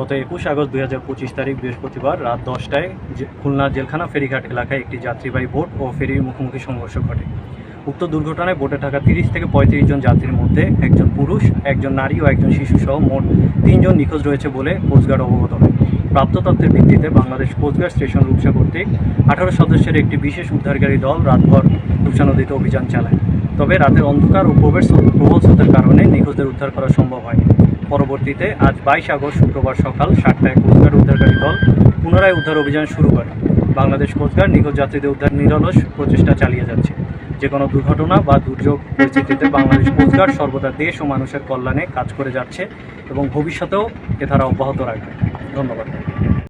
গত 21 আগস্ট 2025 তারিখ বৃহস্পতিবার রাত 10টায় খুলনা জেলখানা ফেরিঘাট এলাকায় একটি যাত্রীবাহী বোট ও ফেরির মুখোমুখি সংঘর্ষ ঘটে। উক্ত দুর্ঘটনায় বোটে থাকা 30 থেকে 35 জন যাত্রীর মধ্যে একজন পুরুষ, একজন নারী ও একজন শিশুসহ মোট 3 জন নিখোঁজ রয়েছে বলে কোস্টগার্ড অবগত হয়। প্রাপ্ত তথ্যের ভিত্তিতে বাংলাদেশ কোস্টগার্ড স্টেশন রূপসা কর্তৃক 18 সদস্যের একটি বিশেষ উদ্ধারকারী দল রাতভর রূপসা নদীতে অভিযান চালায়। তবে রাতের অন্ধকার ও প্রবল স্রোতের কারণে নিখোঁজদের উদ্ধার করা সম্ভব হয়নি। পরবর্তীতে আজ 22 আগস্ট শুক্রবার সকাল 7টায় কোস্টগার্ড উদ্ধারকারী দল পুনরায় উদ্ধার অভিযান শুরু করে। বাংলাদেশ কোস্টগার্ড নিখোঁজ যাত্রীদের উদ্ধার নিরলস প্রচেষ্টা চালিয়ে যাচ্ছে। যে কোনো দুর্ঘটনা বা দুর্যোগ পরিস্থিতিতে বাংলাদেশ কোস্টগার্ড সর্বদা দেশ ও মানুষের কল্যাণে কাজ করে যাচ্ছে এবং ভবিষ্যতেও এ ধারা অব্যাহত রাখবে। ধন্যবাদ।